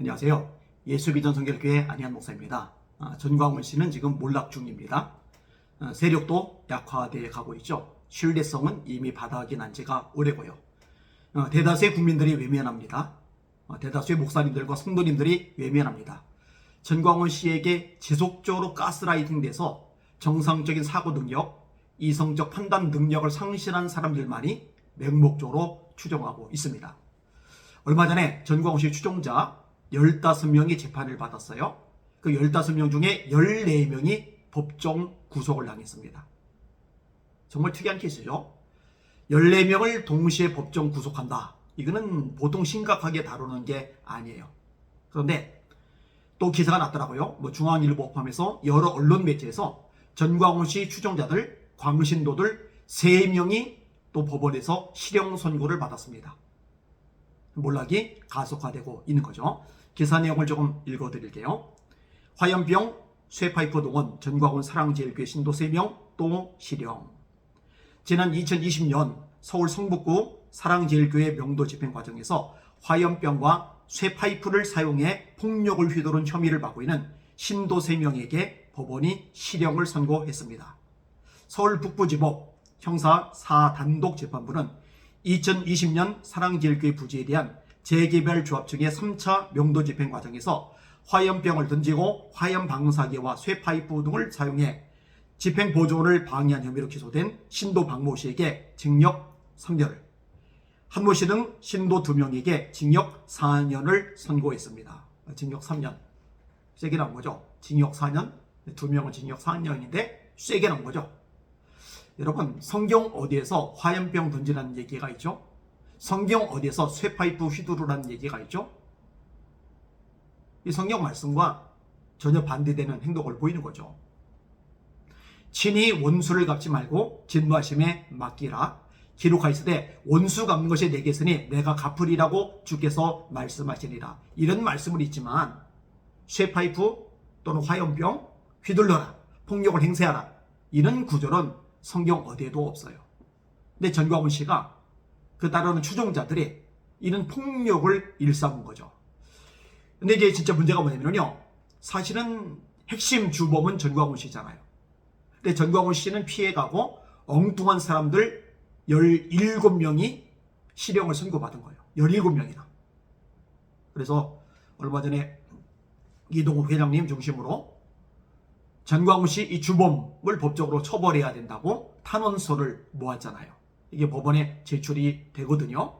안녕하세요. 예수비전성결교회 안희한 목사입니다. 전광훈 씨는 지금 몰락 중입니다. 세력도 약화되어 가고 있죠. 신뢰성은 이미 바닥이 난 지가 오래고요. 대다수의 국민들이 외면합니다. 대다수의 목사님들과 성도님들이 외면합니다. 전광훈 씨에게 지속적으로 가스라이팅 돼서 정상적인 사고 능력, 이성적 판단 능력을 상실한 사람들만이 맹목적으로 추종하고 있습니다. 얼마 전에 전광훈 씨 추종자 15명이 재판을 받았어요. 그 15명 중에 14명이 법정 구속을 당했습니다. 정말 특이한 케이스죠. 14명을 동시에 법정 구속한다. 이거는 보통 심각하게 다루는 게 아니에요. 그런데 또 기사가 났더라고요. 중앙일보 포함해서 여러 언론 매체에서 전광훈 씨 추종자들, 광신도들 3명이 또 법원에서 실형 선고를 받았습니다. 몰락이 가속화되고 있는 거죠. 기사 내용을 조금 읽어드릴게요. 화염병, 쇠파이프 동원, 전광훈 사랑제일교회 신도 3명 또 실형. 지난 2020년 서울 성북구 사랑제일교회 명도 집행 과정에서 화염병과 쇠파이프를 사용해 폭력을 휘두른 혐의를 받고 있는 신도 3명에게 법원이 실형을 선고했습니다. 서울 북부지법 형사 4단독 재판부는 2020년 사랑제일교회 부지에 대한 재개발 조합 측의 3차 명도 집행 과정에서 화염병을 던지고 화염 방사기와 쇠파이프 등을 사용해 집행 보존을 방해한 혐의로 기소된 신도 박모 씨에게 징역 3년을, 한모 씨 등 신도 2명에게 징역 4년을 선고했습니다. 징역 3년. 세게 나온 거죠. 징역 4년, 2명은 징역 4년인데 세게 나온 거죠. 여러분, 성경 어디에서 화염병 던지라는 얘기가 있죠? 성경 어디에서 쇠파이프 휘두르라는 얘기가 있죠? 이 성경 말씀과 전혀 반대되는 행동을 보이는 거죠. 친히 원수를 갚지 말고 진노하심에 맡기라. 기록하였으되 원수 갚는 것이 내게 있으니 내가 갚으리라고 주께서 말씀하시니라. 이런 말씀은 있지만 쇠파이프 또는 화염병 휘둘러라, 폭력을 행사하라, 이런 구절은 성경 어디에도 없어요. 근데 전광훈 씨가 그 따르는 추종자들이 이런 폭력을 일삼은 거죠. 근데 이제 진짜 문제가 뭐냐면요, 사실은 핵심 주범은 전광훈 씨잖아요. 근데 전광훈 씨는 피해가고 엉뚱한 사람들 17명이 실형을 선고받은 거예요. 17명이나. 그래서 얼마 전에 이동욱 회장님 중심으로 전광훈 씨 이 주범을 법적으로 처벌해야 된다고 탄원서를 모았잖아요. 이게 법원에 제출이 되거든요.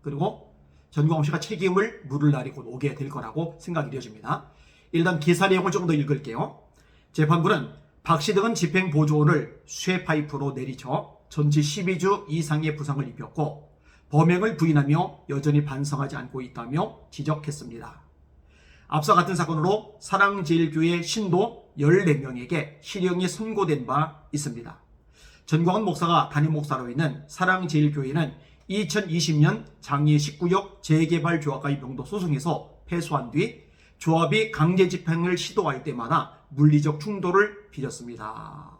그리고 전광훈 씨가 책임을 물을 날이 곧 오게 될 거라고 생각이 되어집니다. 일단 기사 내용을 조금 더 읽을게요. 재판부는 박 씨 등은 집행 보조원을 쇠파이프로 내리쳐 전치 12주 이상의 부상을 입혔고 범행을 부인하며 여전히 반성하지 않고 있다며 지적했습니다. 앞서 같은 사건으로 사랑제일교회 신도 14명에게 실형이 선고된 바 있습니다. 전광훈 목사가 담임 목사로 있는 사랑제일교회는 2020년 장애 19역 재개발 조합과의 명도 소송에서 패소한 뒤 조합이 강제 집행을 시도할 때마다 물리적 충돌을 빚었습니다.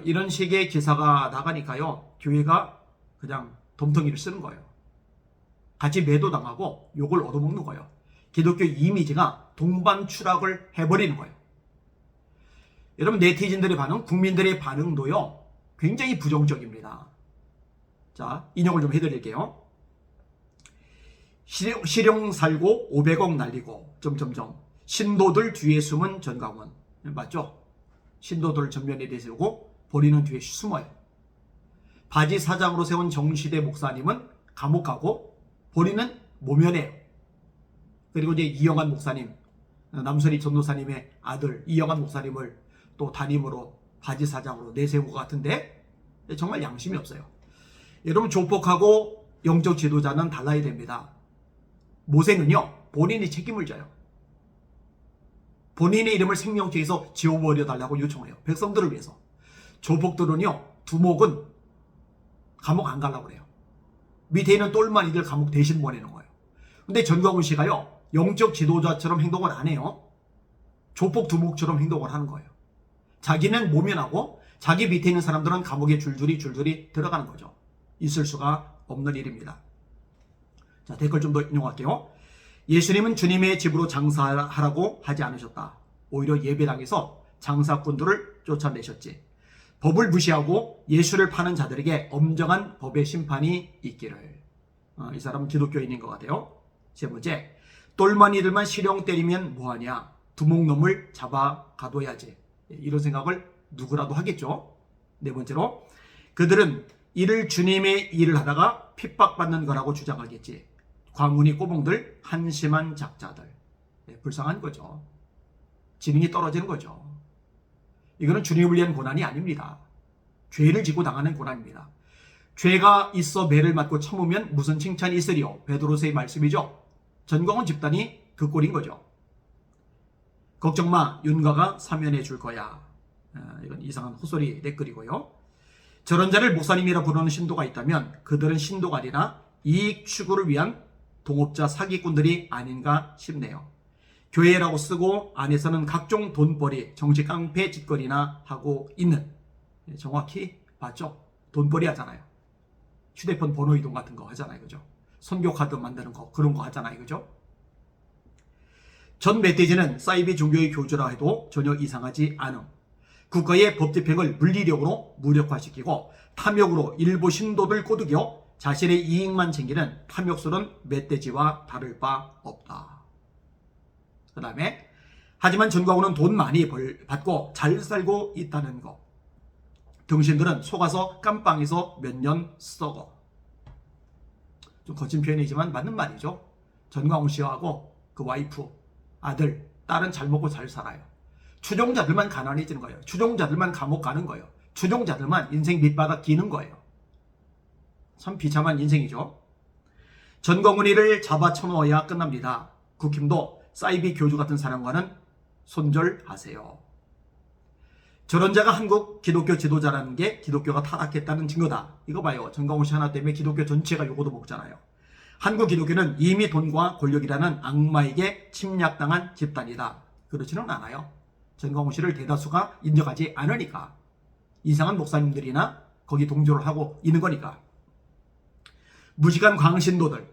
이런 식의 기사가 나가니까요, 교회가 그냥 덤텅이를 쓰는 거예요. 같이 매도당하고 욕을 얻어먹는 거예요. 기독교 이미지가 동반 추락을 해버리는 거예요. 여러분, 네티즌들의 반응, 국민들의 반응도요, 굉장히 부정적입니다. 자, 인용을 좀 해드릴게요. 실형 살고 500억 날리고 점점점 신도들 뒤에 숨은 전광훈. 맞죠? 신도들 전면에 대세우고 본인은 뒤에 숨어요. 바지 사장으로 세운 정시대 목사님은 감옥 가고 본인은 모면해요. 그리고 이제 이영환 목사님, 남선희 전도사님의 아들 이영환 목사님을 또 담임으로 바지 사장으로 내세운 것 같은데 정말 양심이 없어요. 여러분, 조폭하고 영적 지도자는 달라야 됩니다. 모세는요, 본인이 책임을 져요. 본인의 이름을 생명책에서 지워버려 달라고 요청해요. 백성들을 위해서. 조폭들은요, 두목은 감옥 안 가려고 그래요. 밑에 있는 똘마니들 감옥 대신 보내는 거예요. 근데 전광훈 씨가요, 영적 지도자처럼 행동을 안 해요. 조폭 두목처럼 행동을 하는 거예요. 자기는 모면하고 자기 밑에 있는 사람들은 감옥에 줄줄이 들어가는 거죠. 있을 수가 없는 일입니다. 자, 댓글 좀 더 인용할게요. 예수님은 주님의 집으로 장사하라고 하지 않으셨다. 오히려 예배당에서 장사꾼들을 쫓아내셨지. 법을 무시하고 예수를 파는 자들에게 엄정한 법의 심판이 있기를. 이 사람은 기독교인인 것 같아요. 세 번째, 똘마니들만 시령 때리면 뭐하냐. 두목놈을 잡아 가둬야지. 이런 생각을 누구라도 하겠죠. 네 번째로, 그들은 이를 주님의 일을 하다가 핍박받는 거라고 주장하겠지. 광운이 꼬봉들, 한심한 작자들. 불쌍한 거죠. 지능이 떨어지는 거죠. 이거는 주님을 위한 고난이 아닙니다. 죄를 지고 당하는 고난입니다. 죄가 있어 매를 맞고 참으면 무슨 칭찬이 있으리요. 베드로서의 말씀이죠. 전광훈 집단이 그 꼴인 거죠. 걱정마, 윤가가 사면해 줄 거야. 이건 이상한 헛소리 댓글이고요. 저런 자를 목사님이라 부르는 신도가 있다면 그들은 신도가 아니라 이익 추구를 위한 동업자 사기꾼들이 아닌가 싶네요. 교회라고 쓰고 안에서는 각종 돈벌이, 정치 깡패 짓거리나 하고 있는, 정확히 맞죠? 돈벌이 하잖아요. 휴대폰 번호 이동 같은 거 하잖아요. 그죠? 선교 카드 만드는 거, 그런 거 하잖아요. 그죠? 전 멧돼지는 사이비 종교의 교주라 해도 전혀 이상하지 않음. 국가의 법 집행을 물리력으로 무력화시키고 탐욕으로 일부 신도들 꼬드겨 자신의 이익만 챙기는 탐욕스러운 멧돼지와 다를 바 없다. 그 다음에 하지만 전광훈은 돈 많이 받고 잘 살고 있다는 거. 등신들은 속아서 깜빵에서 몇 년 썩어. 좀 거친 표현이지만 맞는 말이죠. 전광훈 씨하고 그 와이프, 아들, 딸은 잘 먹고 잘 살아요. 추종자들만 가난해지는 거예요. 추종자들만 감옥 가는 거예요. 추종자들만 인생 밑바닥 기는 거예요. 참 비참한 인생이죠. 전광훈이를 잡아쳐놓아야 끝납니다. 국힘도 사이비 교주 같은 사람과는 손절하세요. 저런 자가 한국 기독교 지도자라는 게 기독교가 타락했다는 증거다. 이거 봐요. 전광훈 씨 하나 때문에 기독교 전체가 요거도 먹잖아요. 한국 기독교는 이미 돈과 권력이라는 악마에게 침략당한 집단이다. 그렇지는 않아요. 전광훈 씨를 대다수가 인정하지 않으니까. 이상한 목사님들이나 거기 동조를 하고 있는 거니까. 무식한 광신도들,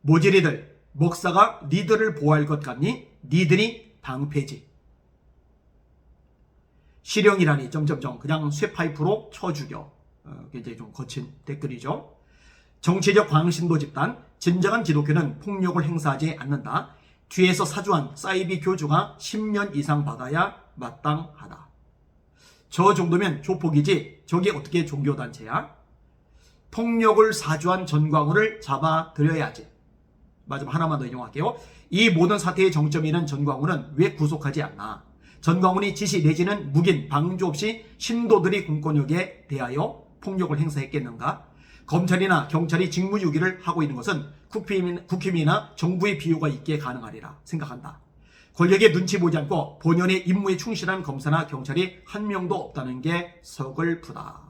모질이들, 목사가 니들을 보호할 것 같니? 니들이 방패지. 실형이라니 점점점 그냥 쇠파이프로 쳐 죽여. 굉장히 좀 거친 댓글이죠. 정치적 광신도 집단, 진정한 기독교는 폭력을 행사하지 않는다. 뒤에서 사주한 사이비 교주가 10년 이상 받아야 마땅하다. 저 정도면 조폭이지 저게 어떻게 종교단체야? 폭력을 사주한 전광훈을 잡아들여야지. 마지막 하나만 더 인용할게요. 이 모든 사태의 정점이 있는 전광훈은 왜 구속하지 않나? 전광훈이 지시 내지는 묵인, 방조 없이 신도들이 공권력에 대하여 폭력을 행사했겠는가? 검찰이나 경찰이 직무유기를 하고 있는 것은 국힘이나 정부의 비호가 있기에 가능하리라 생각한다. 권력에 눈치 보지 않고 본연의 임무에 충실한 검사나 경찰이 한 명도 없다는 게 서글프다.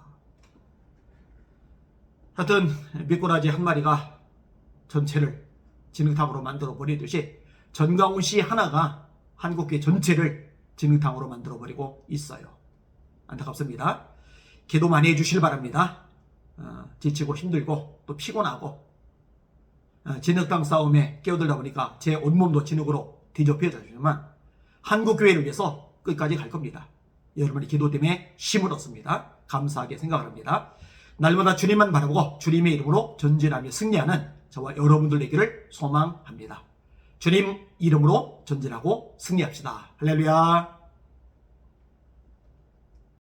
하여튼 미꾸라지 한 마리가 전체를 진흙탕으로 만들어 버리듯이 전광훈 씨 하나가 한국계 전체를 진흙탕으로 만들어 버리고 있어요. 안타깝습니다. 기도 많이 해주실 바랍니다. 지치고 힘들고 또 피곤하고 진흙탕 싸움에 끼어들다 보니까 제 온몸도 진흙으로 뒤덮여졌지만 한국교회를 위해서 끝까지 갈 겁니다. 여러분의 기도 때문에 힘을 얻습니다. 감사하게 생각을 합니다. 날마다 주님만 바라보고 주님의 이름으로 전진하며 승리하는 저와 여러분들 되기를 소망합니다. 주님 이름으로 전진하고 승리합시다. 할렐루야.